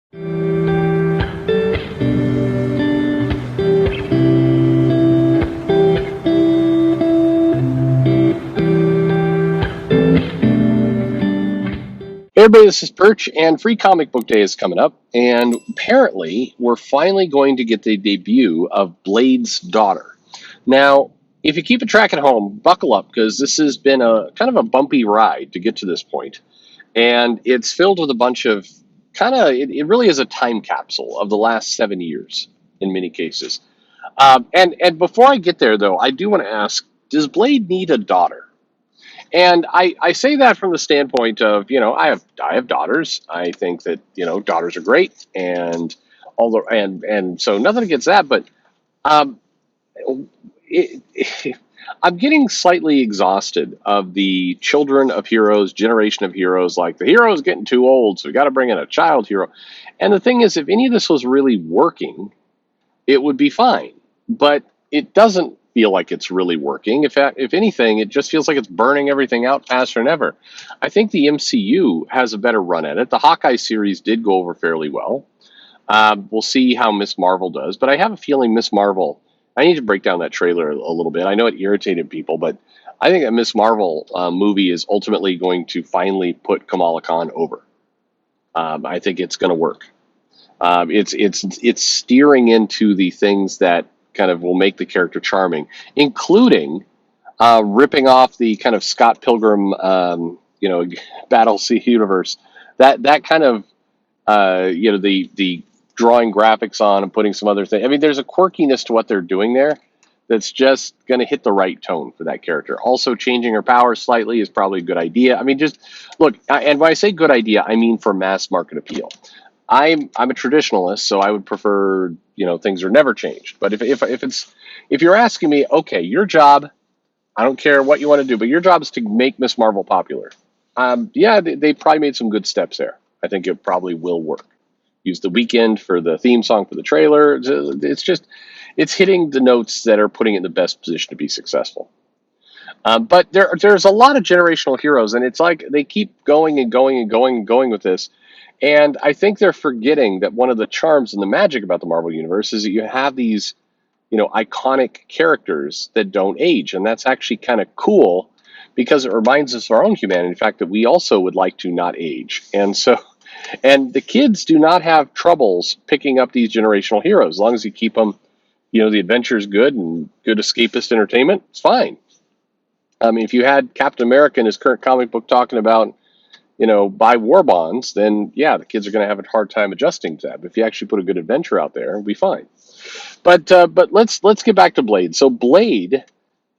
Hey everybody, this is Perch, and Free Comic Book Day is coming up, and apparently we're finally going to get the debut of Blade's daughter. Now, if you keep a track at home, buckle up because this has been a kind of a bumpy ride to get to this point, and it's filled with a bunch of it really is a time capsule of the last 7 years in many cases. And before I get there, though, I do want to ask: does Blade need a daughter? And I say that from the standpoint of, I have daughters. I think that, daughters are great, and although and so nothing against that, but um, it, I'm getting slightly exhausted of the children of heroes, generation of heroes. Like the hero is getting too old, so we got to bring in a child hero. And the thing is, if any of this was really working, it would be fine. But it doesn't feel like it's really working. If anything, it just feels like it's burning everything out faster than ever. I think the MCU has a better run at it. The Hawkeye series did go over fairly well. We'll see how Miss Marvel does, but I have a feeling Miss Marvel. I need to break down that trailer a little bit. I know it irritated people, but I think that Miss Marvel movie is ultimately going to finally put Kamala Khan over. I think it's going to work. It's steering into the things that kind of will make the character charming, including ripping off the kind of Scott Pilgrim, Battle Sea universe. That kind of the drawing graphics on and putting some other thing. I mean, there's a quirkiness to what they're doing there that's just going to hit the right tone for that character. Also, changing her powers slightly is probably a good idea. I mean, just look, and when I say good idea, I mean for mass market appeal. I'm a traditionalist, so I would prefer things are never changed. But if you're asking me, okay, your job, I don't care what you want to do, but your job is to make Miss Marvel popular. Yeah, they probably made some good steps there. I think it probably will work. Use the weekend for the theme song for the trailer. It's hitting the notes that are putting it in the best position to be successful. But there's a lot of generational heroes, and it's like they keep going and going and going and going with this. And I think they're forgetting that one of the charms and the magic about the Marvel Universe is that you have these, iconic characters that don't age. And that's actually kind of cool because it reminds us of our own humanity, in fact, that we also would like to not age. And the kids do not have troubles picking up these generational heroes. As long as you keep them, the adventure is good and good escapist entertainment, it's fine. I mean, if you had Captain America in his current comic book talking about, buy war bonds, then yeah, the kids are going to have a hard time adjusting to that. But if you actually put a good adventure out there, it'll be fine. But let's get back to Blade. So Blade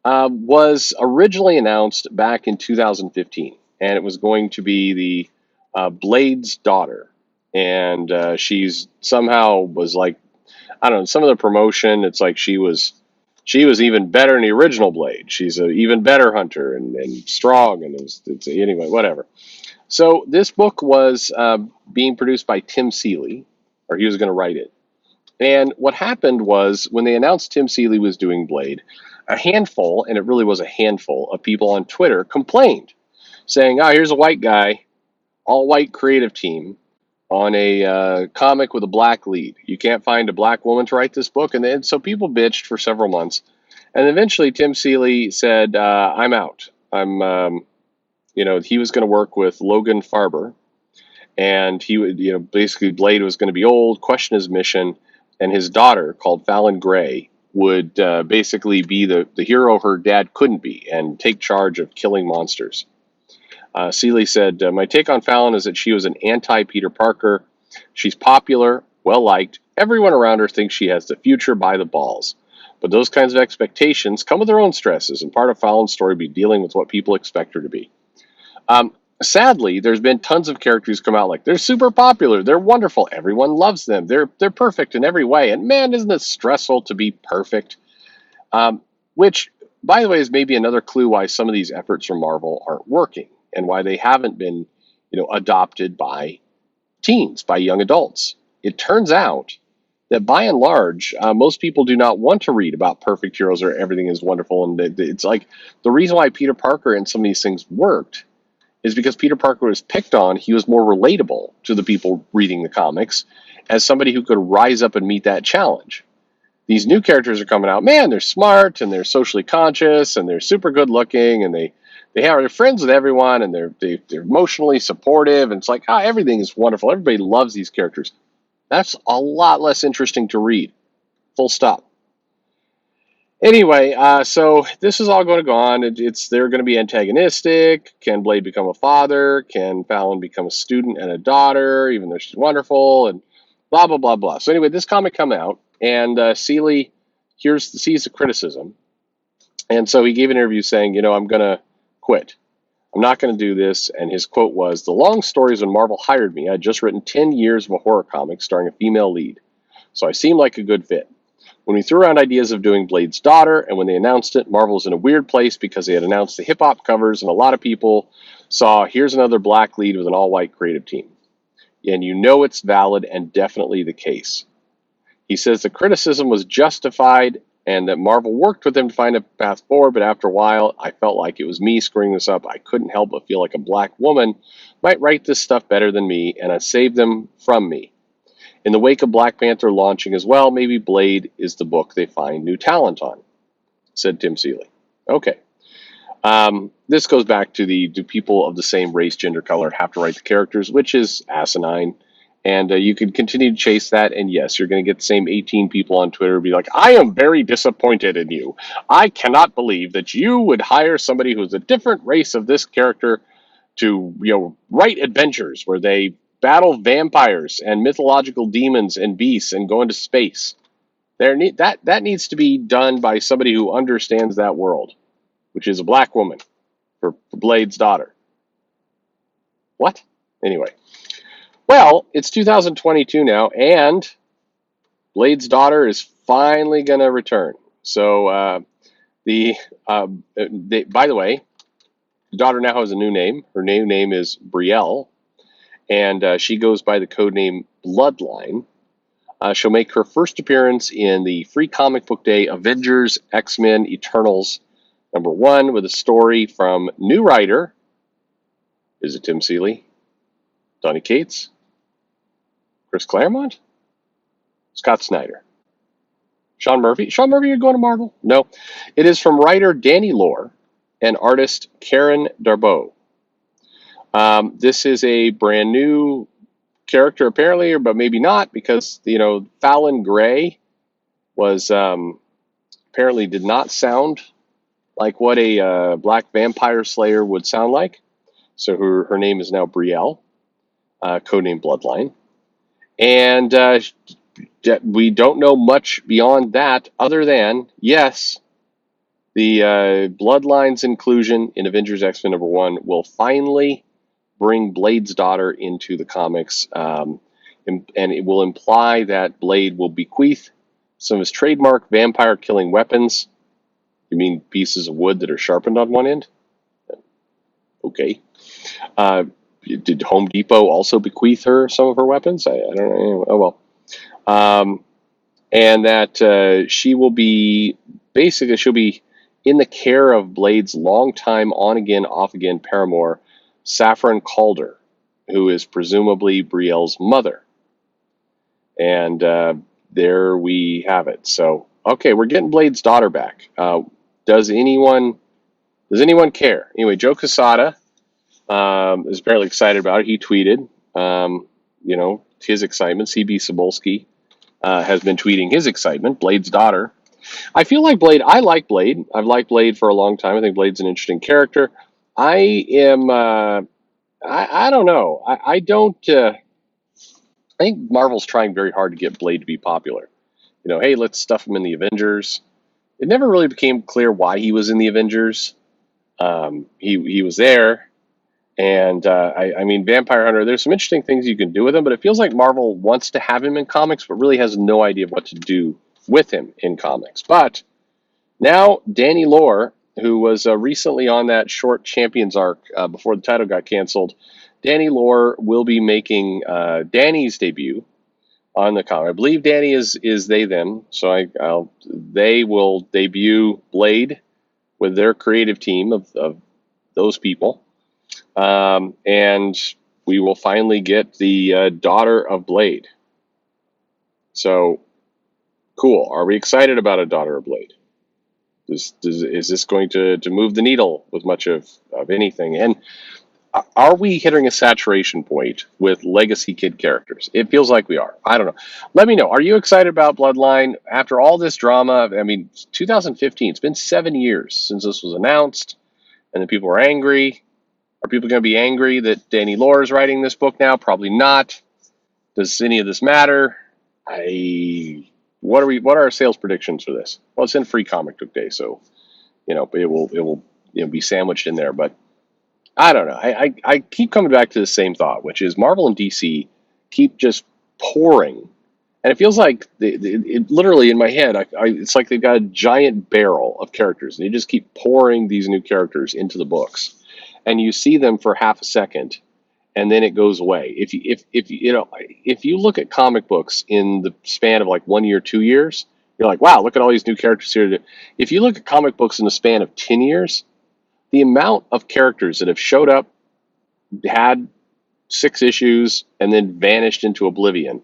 was originally announced back in 2015, and it was going to be the Blade's daughter, and she's somehow was like, I don't know, some of the promotion. It's like she was even better in the original Blade. She's an even better hunter and strong, and anyway, whatever. So this book was being produced by Tim Seeley, or he was going to write it. And what happened was when they announced Tim Seeley was doing Blade, a handful, and it really was a handful of people on Twitter complained, saying, "Oh, here's a white guy, all white creative team on a comic with a black lead. You can't find a black woman to write this book." And then so people bitched for several months, and eventually Tim Seeley said, "I'm out. He was going to work with Logan Farber, and he would, basically Blade was going to be old, question his mission, and his daughter, called Fallon Gray, would basically be the hero her dad couldn't be and take charge of killing monsters." Seeley said, "My take on Fallon is that she was an anti-Peter Parker. She's popular, well-liked. Everyone around her thinks she has the future by the balls. But those kinds of expectations come with their own stresses, and part of Fallon's story be dealing with what people expect her to be." Sadly, there's been tons of characters come out like they're super popular, they're wonderful, everyone loves them, they're perfect in every way, and man, isn't it stressful to be perfect? Which, by the way, is maybe another clue why some of these efforts from Marvel aren't working and why they haven't been, adopted by teens, by young adults. It turns out that by and large, most people do not want to read about perfect heroes or everything is wonderful, and it's like the reason why Peter Parker and some of these things worked is because Peter Parker was picked on, he was more relatable to the people reading the comics as somebody who could rise up and meet that challenge. These new characters are coming out, man, they're smart and they're socially conscious and they're super good looking and they're friends with everyone and they're emotionally supportive, and it's like, everything is wonderful. Everybody loves these characters. That's a lot less interesting to read. Full stop. Anyway, so this is all going to go on. They're going to be antagonistic. Can Blade become a father? Can Fallon become a student and a daughter, even though she's wonderful? And blah, blah, blah, blah. So anyway, this comic come out, and Seeley sees the criticism. And so he gave an interview saying, I'm going to quit. I'm not going to do this. And his quote was, "The long stories when Marvel hired me, I had just written 10 years of a horror comic starring a female lead. So I seemed like a good fit. When we threw around ideas of doing Blade's daughter, and when they announced it, Marvel was in a weird place because they had announced the hip-hop covers, and a lot of people saw, here's another black lead with an all-white creative team. And it's valid and definitely the case." He says the criticism was justified and that Marvel worked with him to find a path forward, but after a while, I felt like it was me screwing this up. I couldn't help but feel like a black woman might write this stuff better than me, and I saved them from me. In the wake of Black Panther launching as well, maybe Blade is the book they find new talent on, said Tim Seeley. Okay. This goes back to do people of the same race, gender, color have to write the characters, which is asinine. And you could continue to chase that, and yes, you're going to get the same 18 people on Twitter be like, I am very disappointed in you. I cannot believe that you would hire somebody who's a different race of this character to write adventures where they battle vampires and mythological demons and beasts and go into space. That needs to be done by somebody who understands that world, which is a black woman for Blade's daughter. What? Anyway. Well, it's 2022 now, and Blade's daughter is finally going to return. So by the way, the daughter now has a new name. Her new name is Brielle, and she goes by the codename Bloodline. She'll make her first appearance in the free comic book day Avengers X-Men Eternals #1 with a story from new writer, is it Tim Seeley, Donny Cates, Chris Claremont, Scott Snyder, Sean Murphy. Sean Murphy, you're going to Marvel? No. It is from writer Danny Lore and artist Karen Darboux. This is a brand new character, apparently, but maybe not, because Fallon Gray was apparently did not sound like what a black vampire slayer would sound like. So her name is now Brielle, codename Bloodline, and we don't know much beyond that, other than yes, the Bloodline's inclusion in Avengers X-Men #1 will finally bring Blade's daughter into the comics, and it will imply that Blade will bequeath some of his trademark vampire-killing weapons. You mean pieces of wood that are sharpened on one end? Okay. Did Home Depot also bequeath her some of her weapons? I don't know. Oh, well. And that she'll be in the care of Blade's longtime on-again, off-again paramour, Saffron Calder, who is presumably Brielle's mother. And there we have it. So, okay, we're getting Blade's daughter back. Does anyone care? Anyway, Joe Quesada is apparently excited about it. He tweeted, his excitement. CB Cebulski has been tweeting his excitement. Blade's daughter. I feel like Blade. I like Blade. I've liked Blade for a long time. I think Blade's an interesting character. I am. I don't know. I don't. I think Marvel's trying very hard to get Blade to be popular. Hey, let's stuff him in the Avengers. It never really became clear why he was in the Avengers. He was there, and I mean, Vampire Hunter. There's some interesting things you can do with him, but it feels like Marvel wants to have him in comics, but really has no idea what to do with him in comics. But now Danny Lore, who was recently on that short Champions arc before the title got canceled, Danny Lore will be making Danny's debut on the comic. I believe Danny is they them, so they will debut Blade with their creative team of those people. And we will finally get the daughter of Blade. So cool. Are we excited about a daughter of Blade? Is this going to move the needle with much of anything? And are we hitting a saturation point with legacy kid characters? It feels like we are. I don't know. Let me know. Are you excited about Bloodline after all this drama? I mean, 2015. It's been 7 years since this was announced, and then people are angry. Are people going to be angry that Danny Lore is writing this book now? Probably not. Does any of this matter? What are our sales predictions for this? Well, it's in Free Comic Book Day, so it will be sandwiched in there. But I don't know. I keep coming back to the same thought, which is Marvel and DC keep just pouring, and it feels like it literally in my head. It's like they've got a giant barrel of characters, and they just keep pouring these new characters into the books, and you see them for half a second, and then it goes away. If you look at comic books in the span of like 1 year, 2 years, you're like, wow, look at all these new characters here. If you look at comic books in the span of 10 years, the amount of characters that have showed up, had 6 issues, and then vanished into oblivion,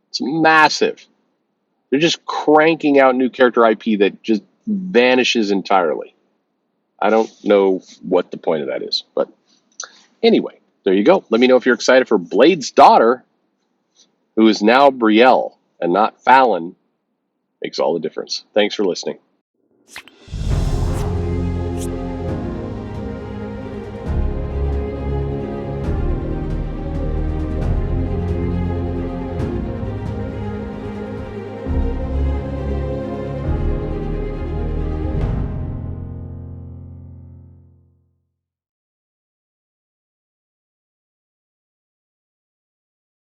it's massive. They're just cranking out new character IP that just vanishes entirely. I don't know what the point of that is, but anyway, there you go. Let me know if you're excited for Blade's daughter, who is now Brielle and not Fallon. Makes all the difference. Thanks for listening.